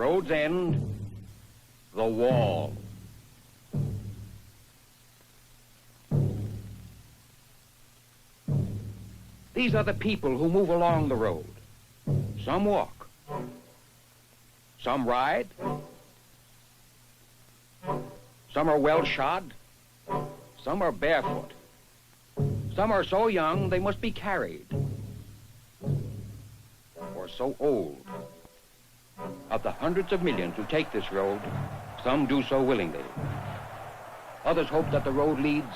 road's end, the wall. These are the people who move along the road. Some walk. Some ride. Some are well shod. Some are barefoot. Some are so young they must be carried. Or so old. Of the hundreds of millions who take this road, some do so willingly. Others hope that the road leads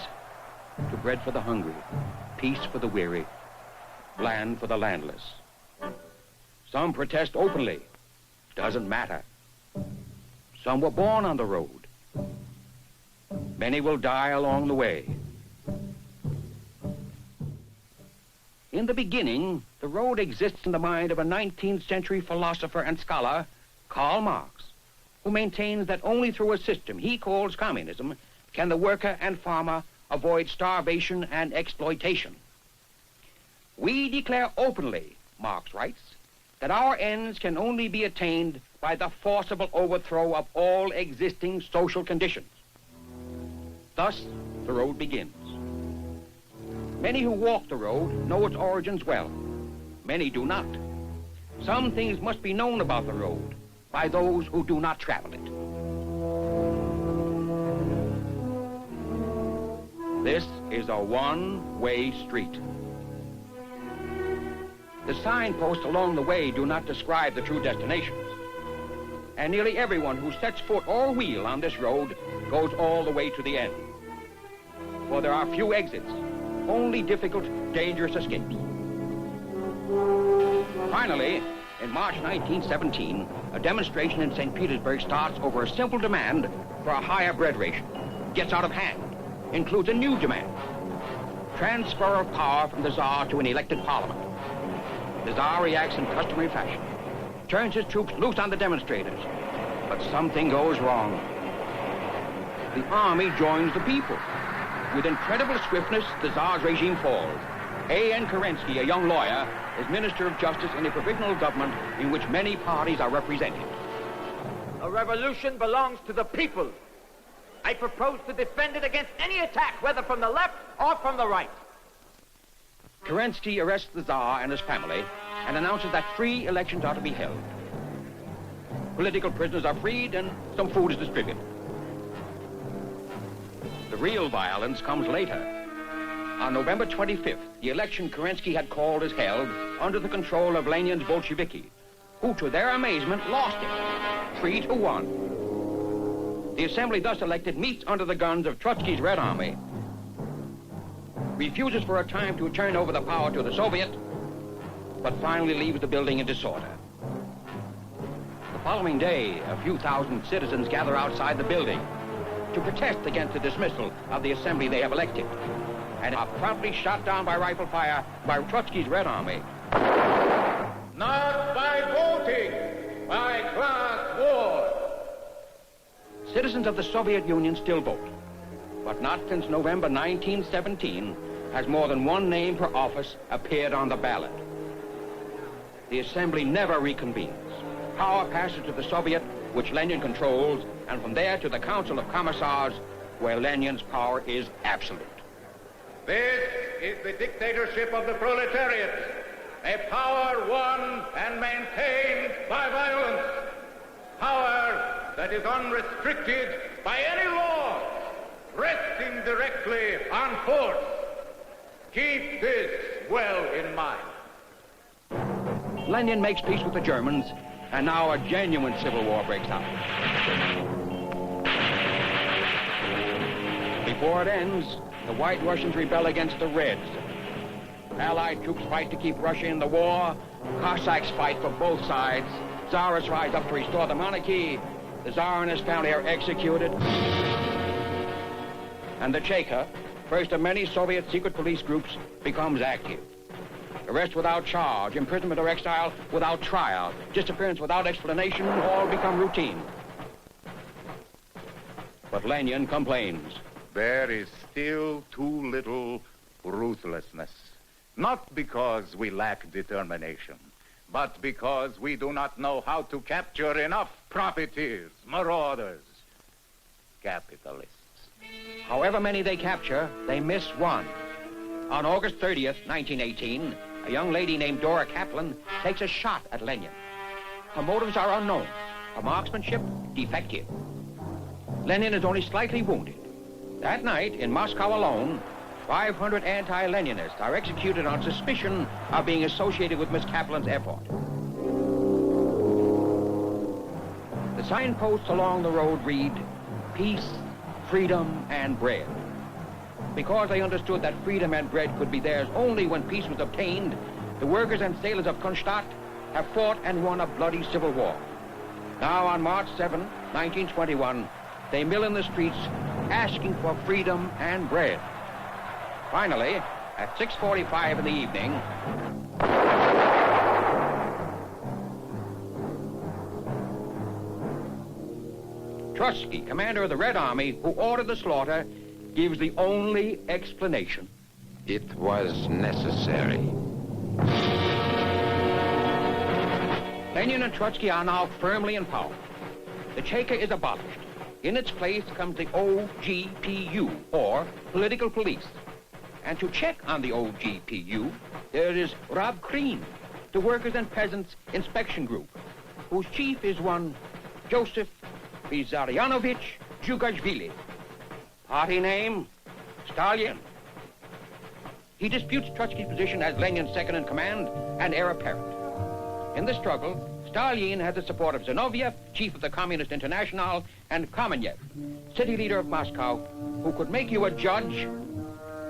to bread for the hungry, peace for the weary, land for the landless. Some protest openly. Doesn't matter. Some were born on the road. Many will die along the way. In the beginning, the road exists in the mind of a 19th century philosopher and scholar, Karl Marx, who maintains that only through a system he calls communism can the worker and farmer avoid starvation and exploitation. We declare openly, Marx writes, that our ends can only be attained by the forcible overthrow of all existing social conditions. Thus, the road begins. Many who walk the road know its origins well. Many do not. Some things must be known about the road by those who do not travel it. This is a one-way street. The signposts along the way do not describe the true destinations. And nearly everyone who sets foot or wheel on this road goes all the way to the end. For there are few exits, only difficult, dangerous escapes. Finally, in March 1917, a demonstration in St. Petersburg starts over a simple demand for a higher bread ration. Gets out of hand, includes a new demand. Transfer of power from the Tsar to an elected parliament. The Tsar reacts in customary fashion, turns his troops loose on the demonstrators. But something goes wrong. The army joins the people. With incredible swiftness, the Tsar's regime falls. A.N. Kerensky, a young lawyer, is Minister of Justice in a provisional government in which many parties are represented. A revolution belongs to the people. I propose to defend it against any attack, whether from the left or from the right. Kerensky arrests the Tsar and his family and announces that free elections are to be held. Political prisoners are freed and some food is distributed. The real violence comes later. On November 25th, the election Kerensky had called is held under the control of Lenin's Bolsheviki, who, to their amazement, lost it, 3-1. The assembly thus elected meets under the guns of Trotsky's Red Army, refuses for a time to turn over the power to the Soviet, but finally leaves the building in disorder. The following day, a few thousand citizens gather outside the building to protest against the dismissal of the assembly they have elected, and are promptly shot down by rifle fire by Trotsky's Red Army. Not by voting, by class war. Citizens of the Soviet Union still vote, but not since November 1917 has more than one name per office appeared on the ballot. The assembly never reconvenes. Power passes to the Soviet, which Lenin controls, and from there to the Council of Commissars, where Lenin's power is absolute. This is the dictatorship of the proletariat, a power won and maintained by violence, power that is unrestricted by any law, resting directly on force. Keep this well in mind. Lenin makes peace with the Germans, and now a genuine civil war breaks out. Before it ends, the White Russians rebel against the Reds. Allied troops fight to keep Russia in the war. Cossacks fight for both sides. Tsarists rise up to restore the monarchy. The Tsar and his family are executed. And the Cheka, first of many Soviet secret police groups, becomes active. Arrest without charge, imprisonment or exile without trial, disappearance without explanation, all become routine. But Lenin complains. There is still too little ruthlessness. Not because we lack determination, but because we do not know how to capture enough profiteers, marauders, capitalists. However many they capture, they miss one. On August 30th, 1918, a young lady named Dora Kaplan takes a shot at Lenin. Her motives are unknown. Her marksmanship, defective. Lenin is only slightly wounded. That night, in Moscow alone, 500 anti-Leninists are executed on suspicion of being associated with Miss Kaplan's effort. The signposts along the road read, "Peace, freedom, and bread." Because they understood that freedom and bread could be theirs only when peace was obtained, the workers and sailors of Kronstadt have fought and won a bloody civil war. Now, on March 7, 1921, they mill in the streets asking for freedom and bread. Finally, at 6:45 in the evening, Trotsky, commander of the Red Army, who ordered the slaughter, gives the only explanation. It was necessary. Lenin and Trotsky are now firmly in power. The Cheka is abolished. In its place comes the OGPU, or Political Police. And to check on the OGPU, there is Rabkrin, the Workers and Peasants Inspection Group, whose chief is one Joseph Vissarionovich Zhugashvili. Party name, Stalin. He disputes Trotsky's position as Lenin's second in command and heir apparent. In the struggle, Stalin has the support of Zinoviev, chief of the Communist International, and Kamenev, city leader of Moscow, who could make you a judge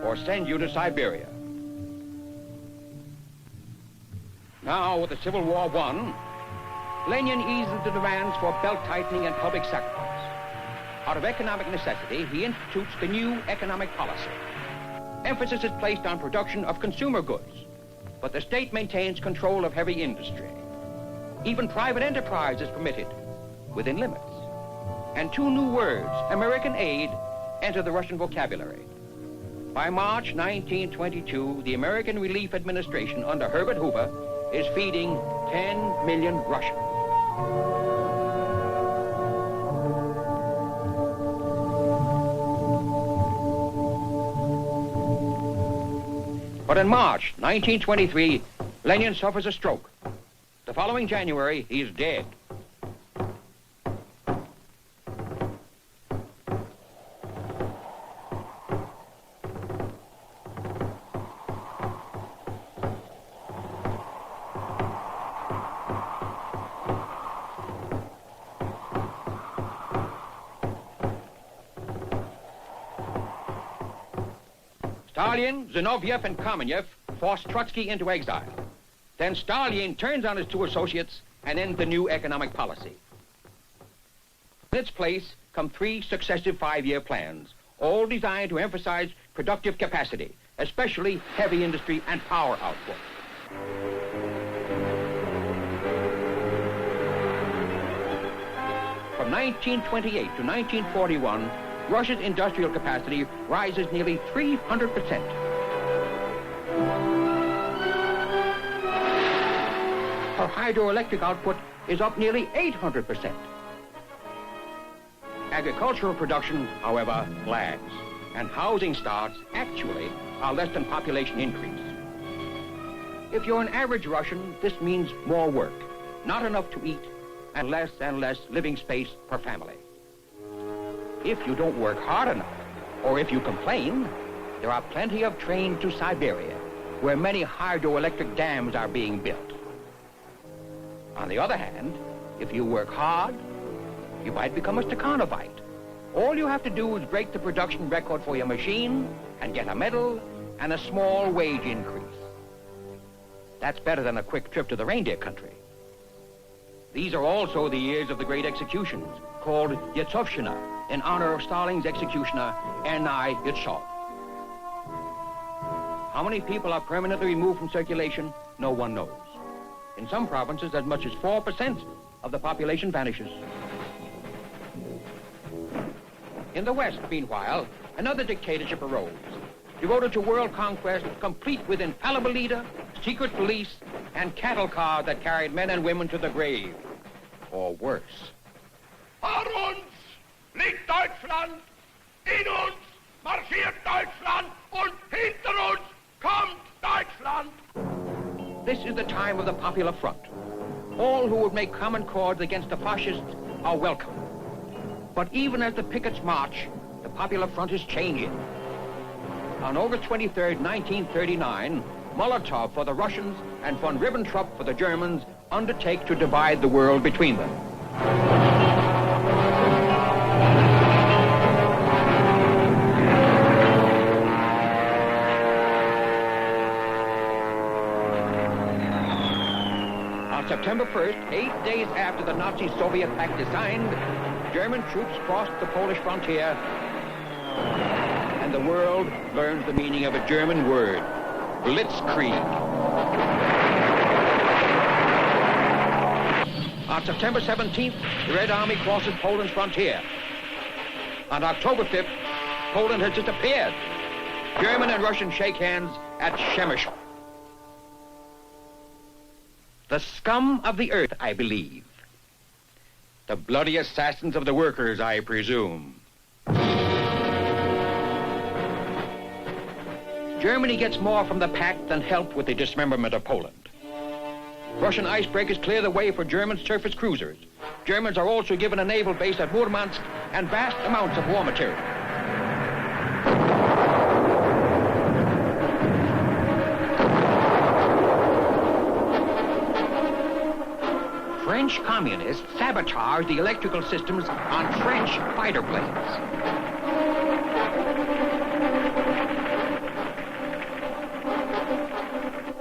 or send you to Siberia. Now, with the Civil War won, Lenin eases the demands for belt-tightening and public sacrifice. Out of economic necessity, he institutes the new economic policy. Emphasis is placed on production of consumer goods, but the state maintains control of heavy industry. Even private enterprise is permitted, within limits. And two new words, American aid, enter the Russian vocabulary. By March 1922, the American Relief Administration under Herbert Hoover is feeding 10 million Russians. But in March 1923, Lenin suffers a stroke. The following January, he is dead. Stalin, Zinoviev, and Kamenev forced Trotsky into exile. Then Stalin turns on his two associates and ends the new economic policy. In its place come three successive five-year plans, all designed to emphasize productive capacity, especially heavy industry and power output. From 1928 to 1941, Russia's industrial capacity rises nearly 300%. Her hydroelectric output is up nearly 800%. Agricultural production, however, lags, and housing starts actually are less than population increase. If you're an average Russian, this means more work, not enough to eat, and less living space per family. If you don't work hard enough, or if you complain, there are plenty of trains to Siberia, where many hydroelectric dams are being built. On the other hand, if you work hard, you might become a Stakhanovite. All you have to do is break the production record for your machine and get a medal and a small wage increase. That's better than a quick trip to the reindeer country. These are also the years of the great executions, called Yezhovshchina, in honor of Stalin's executioner, Ernei Yezhov. How many people are permanently removed from circulation? No one knows. In some provinces, as much as 4% of the population vanishes. In the West, meanwhile, another dictatorship arose, devoted to world conquest, complete with infallible leader, secret police, and cattle cars that carried men and women to the grave. Or worse. Vor uns liegt Deutschland, in uns marschiert Deutschland und hinter uns kommt Deutschland. This is the time of the Popular Front. All who would make common cause against the fascists are welcome. But even as the pickets march, the Popular Front is changing. On August 23rd, 1939, Molotov for the Russians and von Ribbentrop for the Germans undertake to divide the world between them. On September 1st, 8 days after the Nazi-Soviet pact is signed, German troops crossed the Polish frontier, and the world learns the meaning of a German word, Blitzkrieg. On September 17th, the Red Army crosses Poland's frontier. On October 5th, Poland has disappeared. German and Russian shake hands at Przemysl. The scum of the earth, I believe. The bloody assassins of the workers, I presume. Germany gets more from the pact than help with the dismemberment of Poland. Russian icebreakers clear the way for German surface cruisers. Germans are also given a naval base at Murmansk and vast amounts of war material. French communists sabotage the electrical systems on French fighter planes.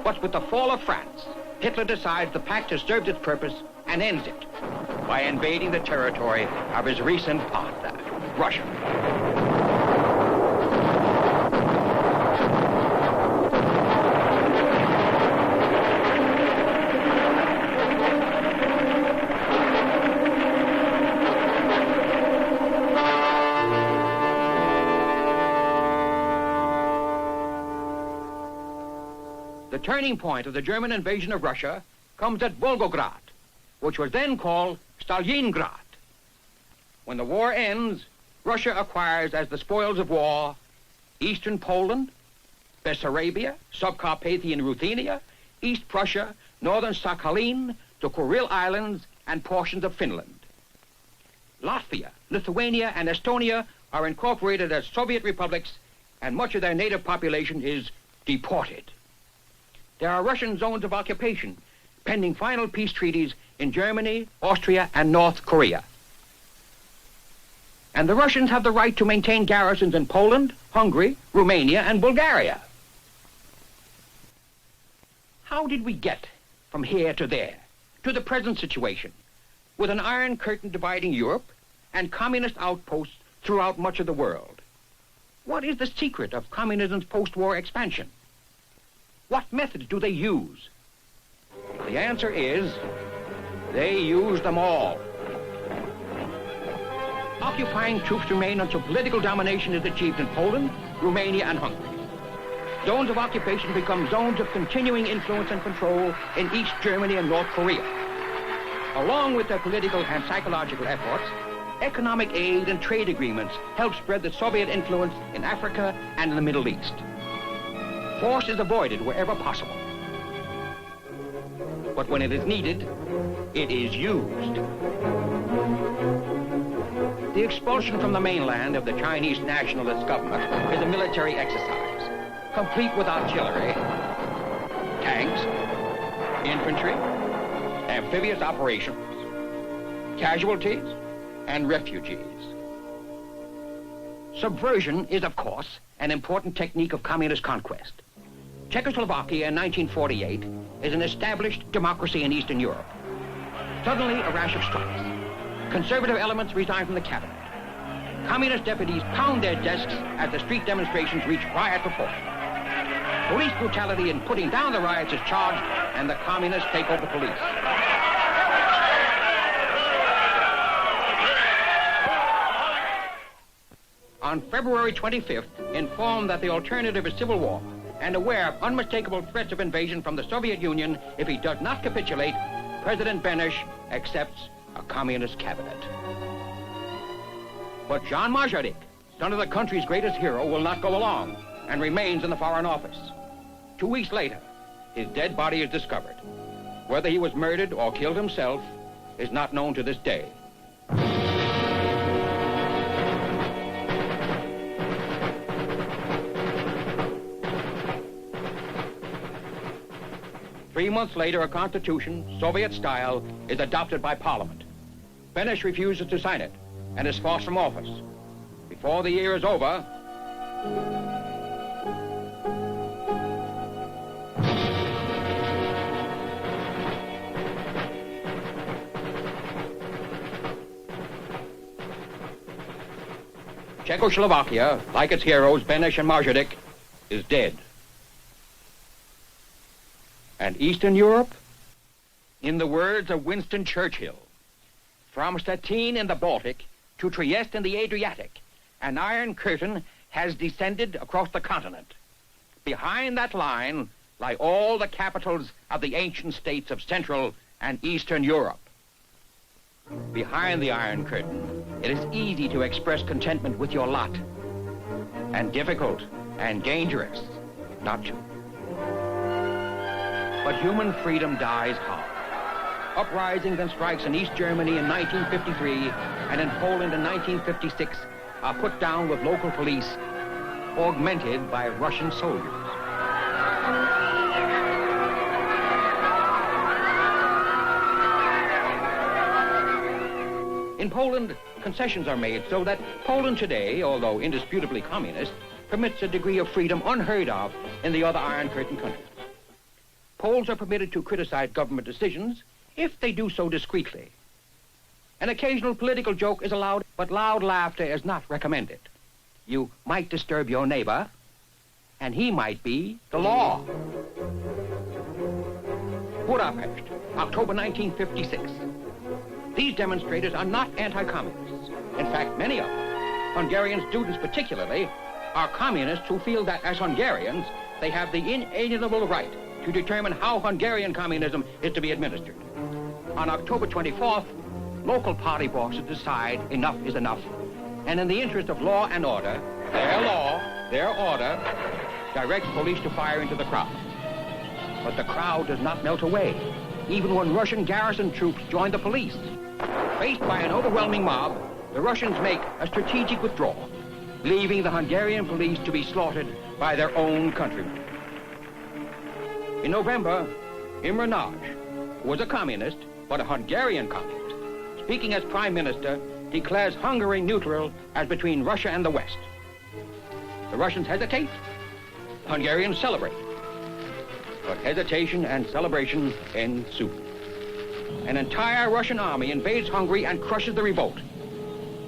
But with the fall of France, Hitler decides the pact has served its purpose and ends it by invading the territory of his recent partner, Russia. The turning point of the German invasion of Russia comes at Volgograd, which was then called Stalingrad. When the war ends, Russia acquires as the spoils of war eastern Poland, Bessarabia, Subcarpathian Ruthenia, East Prussia, northern Sakhalin, the Kuril Islands, and portions of Finland. Latvia, Lithuania, and Estonia are incorporated as Soviet republics, and much of their native population is deported. There are Russian zones of occupation, pending final peace treaties in Germany, Austria, and North Korea. And the Russians have the right to maintain garrisons in Poland, Hungary, Romania, and Bulgaria. How did we get from here to there, to the present situation, with an iron curtain dividing Europe and communist outposts throughout much of the world? What is the secret of communism's post-war expansion? What methods do they use? The answer is, they use them all. Occupying troops remain until political domination is achieved in Poland, Romania, and Hungary. Zones of occupation become zones of continuing influence and control in East Germany and North Korea. Along with their political and psychological efforts, economic aid and trade agreements help spread the Soviet influence in Africa and in the Middle East. Force is avoided wherever possible. But when it is needed, it is used. The expulsion from the mainland of the Chinese nationalist government is a military exercise, complete with artillery, tanks, infantry, amphibious operations, casualties, and refugees. Subversion is, of course, an important technique of communist conquest. Czechoslovakia in 1948 is an established democracy in Eastern Europe. Suddenly, a rash of strikes. Conservative elements resign from the cabinet. Communist deputies pound their desks as the street demonstrations reach riot proportion. Police brutality in putting down the riots is charged, and the communists take over police. On February 25th, informed that the alternative is civil war and aware of unmistakable threats of invasion from the Soviet Union, if he does not capitulate, President Benesch accepts a communist cabinet. But Jean Majardik, son of the country's greatest hero, will not go along and remains in the Foreign Office. 2 weeks later, his dead body is discovered. Whether he was murdered or killed himself is not known to this day. 3 months later, a constitution, Soviet style, is adopted by Parliament. Benesch refuses to sign it and is forced from office. Before the year is over, Czechoslovakia, like its heroes, Benesch and Majardik, is dead. And Eastern Europe? In the words of Winston Churchill, from Stettin in the Baltic to Trieste in the Adriatic, an iron curtain has descended across the continent. Behind that line lie all the capitals of the ancient states of Central and Eastern Europe. Behind the Iron Curtain, it is easy to express contentment with your lot, and difficult and dangerous not to. But human freedom dies hard. Uprisings and strikes in East Germany in 1953 and in Poland in 1956 are put down with local police, augmented by Russian soldiers. In Poland, concessions are made so that Poland today, although indisputably communist, permits a degree of freedom unheard of in the other Iron Curtain countries. Poles are permitted to criticize government decisions if they do so discreetly. An occasional political joke is allowed, but loud laughter is not recommended. You might disturb your neighbor, and he might be the law. Budapest, October 1956. These demonstrators are not anti-communists. In fact, many of them, Hungarian students particularly, are communists who feel that as Hungarians, they have the inalienable right to determine how Hungarian communism is to be administered. On October 24th, local party bosses decide enough is enough, and in the interest of law and order, their law, their order, directs police to fire into the crowd. But the crowd does not melt away, even when Russian garrison troops join the police. Faced by an overwhelming mob, the Russians make a strategic withdrawal, leaving the Hungarian police to be slaughtered by their own countrymen. In November, Imre Nagy, who was a communist, but a Hungarian communist, speaking as prime minister, declares Hungary neutral as between Russia and the West. The Russians hesitate, the Hungarians celebrate. But hesitation and celebration end soon. An entire Russian army invades Hungary and crushes the revolt.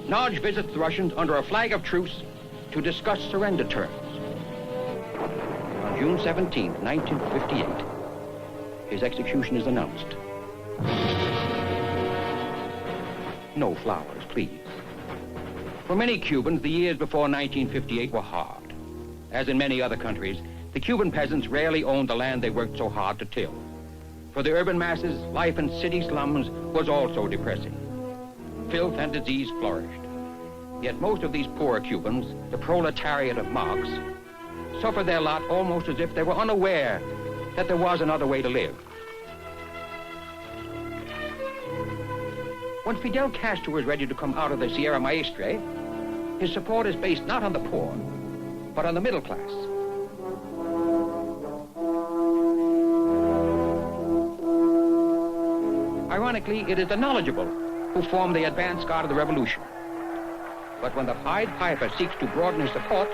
Nagy visits the Russians under a flag of truce to discuss surrender terms. On June 17, 1958, his execution is announced. No flowers, please. For many Cubans, the years before 1958 were hard. As in many other countries, the Cuban peasants rarely owned the land they worked so hard to till. For the urban masses, life in city slums was also depressing. Filth and disease flourished. Yet most of these poor Cubans, the proletariat of Marx, suffered their lot almost as if they were unaware that there was another way to live. When Fidel Castro was ready to come out of the Sierra Maestre, his support is based not on the poor, but on the middle class. Ironically, it is the knowledgeable who form the advance guard of the revolution. But when the Pied Piper seeks to broaden his support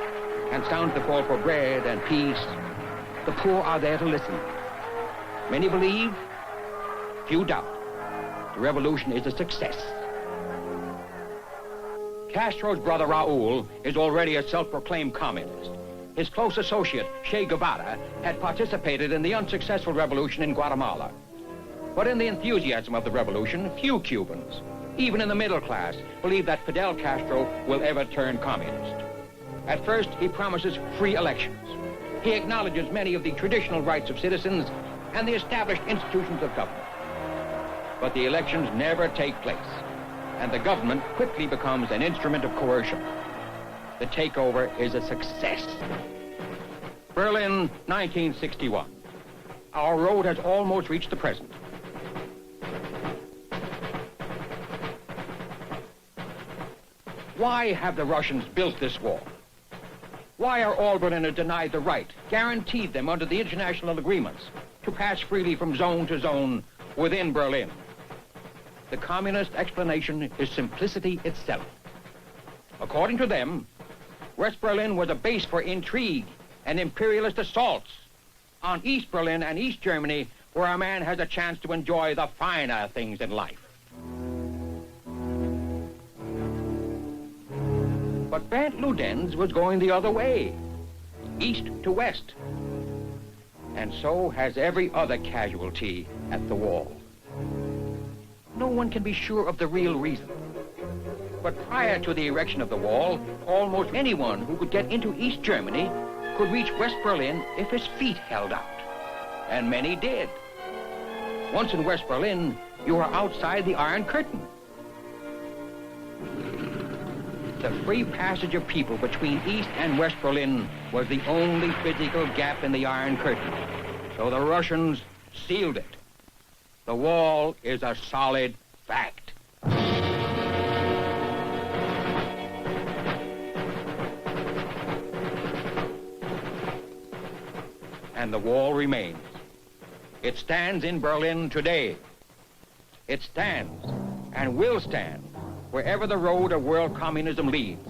and sounds the call for bread and peace, the poor are there to listen. Many believe, few doubt. The revolution is a success. Castro's brother Raul is already a self-proclaimed communist. His close associate, Che Guevara, had participated in the unsuccessful revolution in Guatemala. But in the enthusiasm of the revolution, few Cubans, even in the middle class, believe that Fidel Castro will ever turn communist. At first, he promises free elections. He acknowledges many of the traditional rights of citizens and the established institutions of government. But the elections never take place, and the government quickly becomes an instrument of coercion. The takeover is a success. Berlin, 1961. Our road has almost reached the present. Why have the Russians built this wall? Why are all Berliners denied the right, guaranteed them under the international agreements, to pass freely from zone to zone within Berlin? The communist explanation is simplicity itself. According to them, West Berlin was a base for intrigue and imperialist assaults on East Berlin and East Germany, where a man has a chance to enjoy the finer things in life. But Bent Ludens was going the other way, east to west. And so has every other casualty at the wall. No one can be sure of the real reason. But prior to the erection of the wall, almost anyone who could get into East Germany could reach West Berlin if his feet held out. And many did. Once in West Berlin, you are outside the Iron Curtain. The free passage of people between East and West Berlin was the only physical gap in the Iron Curtain. So the Russians sealed it. The wall is a solid fact. And the wall remains. It stands in Berlin today. It stands and will stand wherever the road of world communism leads.